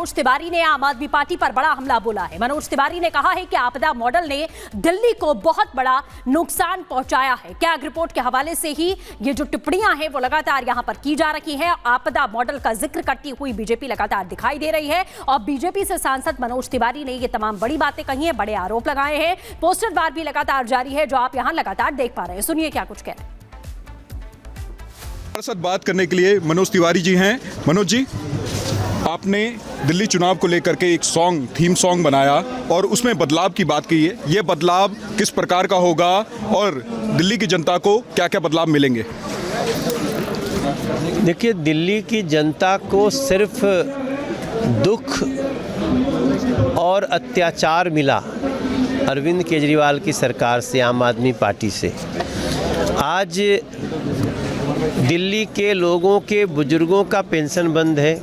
मनोज तिवारी ने आम आदमी पार्टी पर बड़ा हमला बोला है। मनोज तिवारी ने कहा है कि आपदा मॉडल ने दिल्ली को बहुत बड़ा नुकसान पहुंचाया है। कैग रिपोर्ट के हवाले से ही ये जो टिप्पणियां हैं वो लगातार यहां पर की जा रही हैं। आपदा मॉडल का जिक्र करती हुई बीजेपी लगातार दिखाई दे रही है और बीजेपी से सांसद मनोज तिवारी ने ये तमाम बड़ी बातें कही हैं, बड़े आरोप लगाए हैं। पोस्टरबार भी लगातार जारी है जो आप यहां लगातार देख पा रहे हैं। सुनिए क्या कुछ कह रहे हैं। हमारे साथ बात करने के लिए मनोज तिवारी जी हैं। मनोज जी, आपने दिल्ली चुनाव को लेकर के एक थीम सॉन्ग बनाया और उसमें बदलाव की बात की है। ये बदलाव किस प्रकार का होगा और दिल्ली की जनता को क्या क्या बदलाव मिलेंगे? देखिए, दिल्ली की जनता को सिर्फ दुख और अत्याचार मिला अरविंद केजरीवाल की सरकार से, आम आदमी पार्टी से। आज दिल्ली के लोगों के बुजुर्गों का पेंशन बंद है,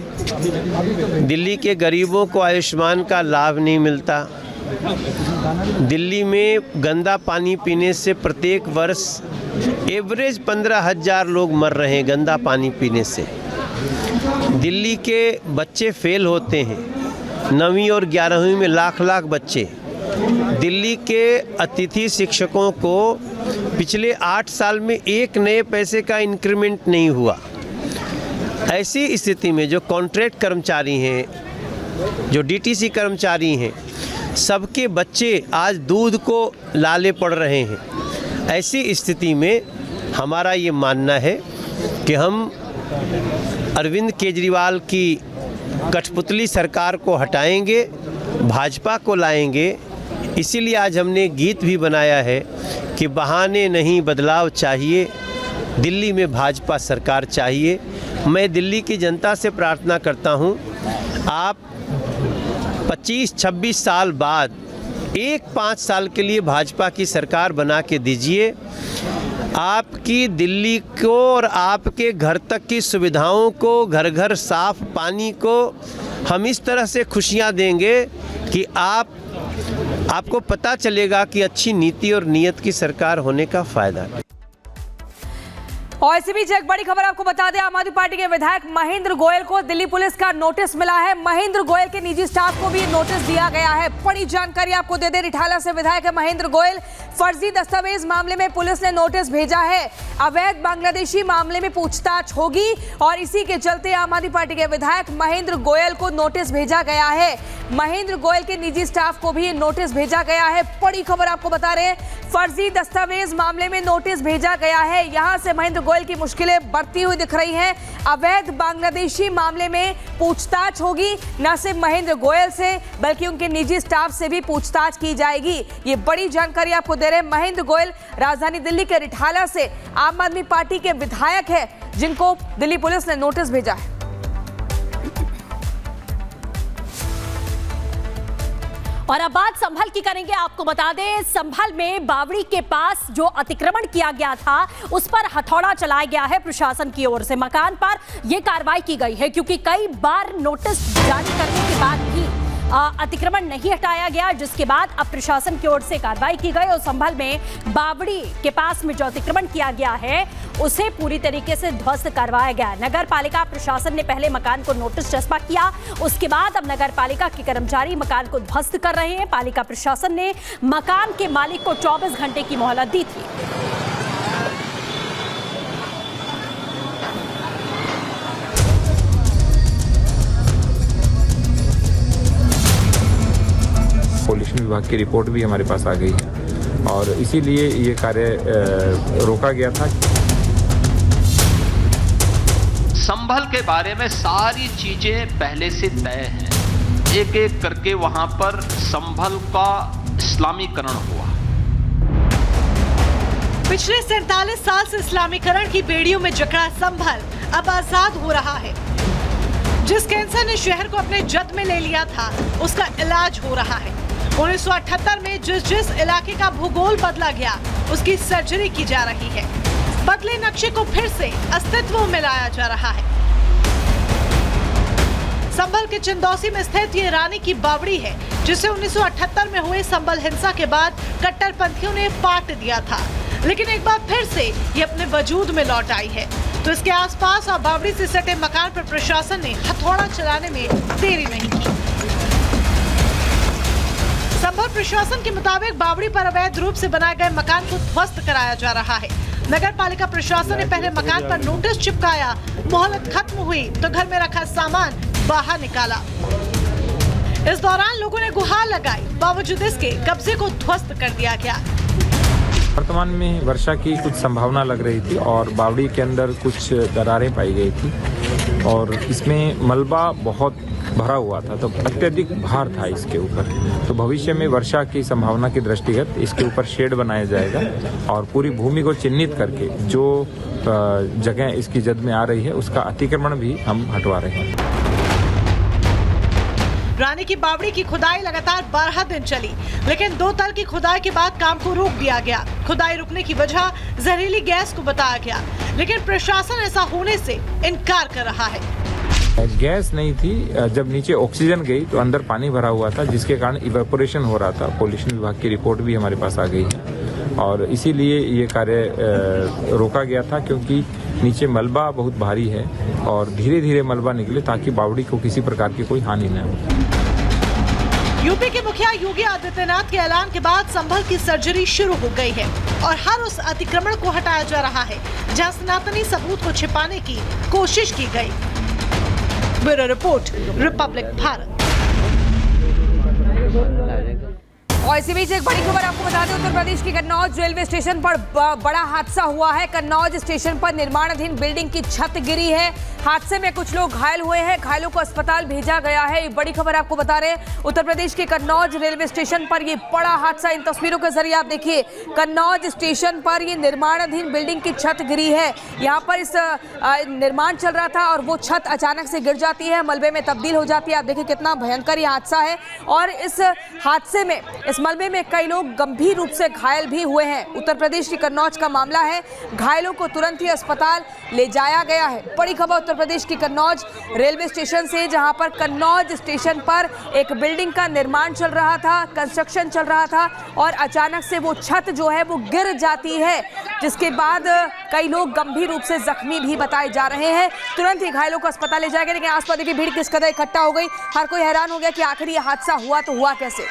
दिल्ली के गरीबों को आयुष्मान का लाभ नहीं मिलता, दिल्ली में गंदा पानी पीने से प्रत्येक वर्ष एवरेज 15,000 लोग मर रहे हैं गंदा पानी पीने से। दिल्ली के बच्चे फेल होते हैं, 9वीं और 11वीं में लाख लाख बच्चे। दिल्ली के अतिथि शिक्षकों को पिछले 8 साल में एक नए पैसे का इंक्रीमेंट नहीं हुआ। ऐसी स्थिति में जो कॉन्ट्रैक्ट कर्मचारी हैं, जो डीटीसी कर्मचारी हैं, सबके बच्चे आज दूध को लाले पड़ रहे हैं। ऐसी स्थिति में हमारा ये मानना है कि हम अरविंद केजरीवाल की कठपुतली सरकार को हटाएंगे, भाजपा को लाएंगे। इसीलिए आज हमने गीत भी बनाया है कि बहाने नहीं बदलाव चाहिए, दिल्ली में भाजपा सरकार चाहिए। मैं दिल्ली की जनता से प्रार्थना करता हूं, आप 25-26 साल बाद 5 साल के लिए भाजपा की सरकार बना के दीजिए। आपकी दिल्ली को और आपके घर तक की सुविधाओं को, घर घर साफ पानी को हम इस तरह से खुशियां देंगे कि आपको पता चलेगा कि अच्छी नीति और नीयत की सरकार होने का फायदा है। और इसी बीच एक बड़ी खबर आपको बता दें, आम आदमी पार्टी के विधायक महेंद्र गोयल को दिल्ली पुलिस का नोटिस मिला है। महेंद्र गोयल के निजी स्टाफ को भी नोटिस दिया गया है। बड़ी जानकारी आपको दे दें, रिठाला से विधायक है महेंद्र गोयल। फर्जी दस्तावेज मामले में पुलिस ने नोटिस भेजा है। अवैध बांग्लादेशी मामले में पूछताछ होगी और इसी के चलते आम आदमी पार्टी के विधायक महेंद्र गोयल को नोटिस भेजा गया है। महेंद्र गोयल के निजी स्टाफ को भी नोटिस भेजा गया है। बड़ी खबर आपको बता रहे हैं, फर्जी दस्तावेज मामले में नोटिस भेजा गया है। यहां से महेंद्र गोयल की मुश्किलें बढ़ती हुई दिख रही हैं। अवैध बांग्लादेशी मामले में पूछताछ होगी, न सिर्फ महेंद्र गोयल से बल्कि उनके निजी स्टाफ से भी पूछताछ की जाएगी। ये बड़ी जानकारी आपको दे रहे हैं। महेंद्र गोयल राजधानी दिल्ली के रिठाला से आम आदमी पार्टी के विधायक है जिनको दिल्ली पुलिस ने नोटिस भेजा है। और अब बात संभल की करेंगे। आपको बता दें, संभल में बावड़ी के पास जो अतिक्रमण किया गया था उस पर हथौड़ा चलाया गया है प्रशासन की ओर से। मकान पर यह कार्रवाई की गई है क्योंकि कई बार नोटिस जारी करने के बाद भी अतिक्रमण नहीं हटाया गया, जिसके बाद अब प्रशासन की ओर से कार्रवाई की गई और संभल में बावड़ी के पास में जो अतिक्रमण किया गया है उसे पूरी तरीके से ध्वस्त करवाया गया। नगर पालिका प्रशासन ने पहले मकान को नोटिस चस्पा किया, उसके बाद अब नगर पालिका के कर्मचारी मकान को ध्वस्त कर रहे हैं। पालिका प्रशासन ने मकान के मालिक को 24 घंटे की मोहलत दी थी। पॉल्यूशन विभाग की रिपोर्ट भी हमारे पास आ गई है और इसीलिए ये कार्य रोका गया था। संभल के बारे में सारी चीजें पहले से तय हैं। एक एक करके वहां पर संभल का इस्लामीकरण हुआ। पिछले 47 साल से इस्लामीकरण की बेड़ियों में जकड़ा संभल अब आजाद हो रहा है। जिस कैंसर ने शहर को अपने जद में ले लिया था उसका इलाज हो रहा है। 1978 में जिस इलाके का भूगोल बदला गया उसकी सर्जरी की जा रही है। बदले नक्शे को फिर से अस्तित्व में लाया जा रहा है। संभल के चिंदौसी में स्थित ये रानी की बावड़ी है जिसे 1978 में हुए संभल हिंसा के बाद कट्टरपंथियों ने पाट दिया था, लेकिन एक बार फिर से ये अपने वजूद में लौट आई है। तो इसके आसपास और बावड़ी से सटे मकान पर प्रशासन ने हथौड़ा चलाने में देरी नहीं की। प्रशासन के मुताबिक बावड़ी पर अवैध रूप से बनाए गए मकान को ध्वस्त कराया जा रहा है। नगर पालिका प्रशासन ने पहले मकान पर नोटिस चिपकाया, मोहलत खत्म हुई तो घर में रखा सामान बाहर निकाला। इस दौरान लोगों ने गुहार लगाई, बावजूद इसके कब्जे को ध्वस्त कर दिया गया। वर्तमान में वर्षा की कुछ संभावना लग रही थी और बावड़ी के अंदर कुछ दरारें पाई गई थी और इसमें मलबा बहुत भरा हुआ था, तो अत्यधिक भार था इसके ऊपर। तो भविष्य में वर्षा की संभावना की दृष्टिगत इसके ऊपर शेड बनाया जाएगा और पूरी भूमि को चिन्हित करके जो जगह इसकी जद में आ रही है उसका अतिक्रमण भी हम हटवा रहे हैं। रानी की बावड़ी की खुदाई लगातार 12 दिन चली, लेकिन 2 तल की खुदाई के बाद काम को रोक दिया गया। खुदाई रुकने की वजह जहरीली गैस को बताया गया, लेकिन प्रशासन ऐसा होने से इनकार कर रहा है। गैस नहीं थी, जब नीचे ऑक्सीजन गई तो अंदर पानी भरा हुआ था, जिसके कारण इवेपोरेशन हो रहा था। पॉल्यूशन विभाग की रिपोर्ट भी हमारे पास आ गई है और इसीलिए ये कार्य रोका गया था, क्योंकि नीचे मलबा बहुत भारी है और धीरे धीरे मलबा निकले ताकि बावड़ी को किसी प्रकार की कोई हानि न हो। यूपी के मुखिया योगी आदित्यनाथ के ऐलान के बाद संभल की सर्जरी शुरू हो गई है और हर उस अतिक्रमण को हटाया जा रहा है जहां सनातनी सबूत को छिपाने की कोशिश की गई। Bureau report, Republic Bharat. और इसी बीच एक बड़ी खबर आपको बता दें, उत्तर प्रदेश के कन्नौज रेलवे स्टेशन पर बड़ा हादसा हुआ है। कन्नौज स्टेशन पर निर्माणाधीन बिल्डिंग की छत गिरी है। हादसे में कुछ लोग घायल हुए हैं, घायलों को अस्पताल भेजा गया है। ये बड़ी खबर आपको बता रहे हैं, उत्तर प्रदेश के कन्नौज रेलवे स्टेशन पर ये बड़ा हादसा। इन तस्वीरों के जरिए आप देखिए, कन्नौज स्टेशन पर ये निर्माणाधीन बिल्डिंग की छत गिरी है। यहाँ पर इस निर्माण चल रहा था और वो छत अचानक से गिर जाती है, मलबे में तब्दील हो जाती है। आप देखिए कितना भयंकर ये हादसा है और इस हादसे में, इस मलबे में कई लोग गंभीर रूप से घायल भी हुए हैं। उत्तर प्रदेश के कन्नौज का मामला है, घायलों को तुरंत ही अस्पताल ले जाया गया है। बड़ी खबर उत्तर प्रदेश की कन्नौज रेलवे स्टेशन से, जहां पर कन्नौज स्टेशन पर एक बिल्डिंग का निर्माण चल रहा था, कंस्ट्रक्शन चल रहा था और अचानक से वो छत जो है वो गिर जाती है, जिसके बाद कई लोग गंभीर रूप से जख्मी भी बताए जा रहे हैं। तुरंत ही घायलों को अस्पताल ले जाया गया, लेकिन आसपास देखिए भीड़ किस कदर इकट्ठा हो गई। हर कोई हैरान हो गया कि आखिर ये हादसा हुआ तो हुआ कैसे।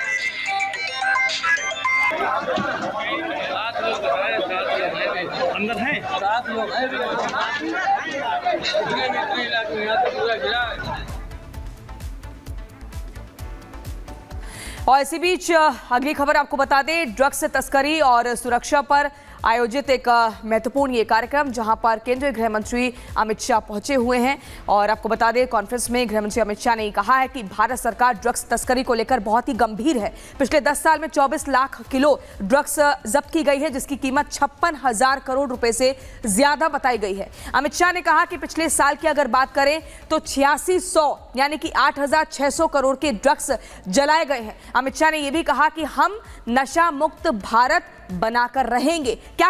अंदर हैं 7 लोग हैं। और इसी बीच अगली खबर आपको बता दें, ड्रग्स तस्करी और सुरक्षा पर आयोजित एक महत्वपूर्ण ये कार्यक्रम, जहां पर केंद्रीय गृह मंत्री अमित शाह पहुंचे हुए हैं। और आपको बता दें, कॉन्फ्रेंस में गृह मंत्री अमित शाह ने कहा है कि भारत सरकार ड्रग्स तस्करी को लेकर बहुत ही गंभीर है। पिछले 10 साल में 24 लाख किलो ड्रग्स जब्त की गई है, जिसकी कीमत 56,000 करोड़ रुपए से ज्यादा बताई गई है। अमित शाह ने कहा कि पिछले साल की अगर बात करें तो 8600 यानी कि 8,600 करोड़ के ड्रग्स जलाए गए हैं। अमित शाह ने यह भी कहा कि हम नशा मुक्त भारत बनाकर रहेंगे। क्या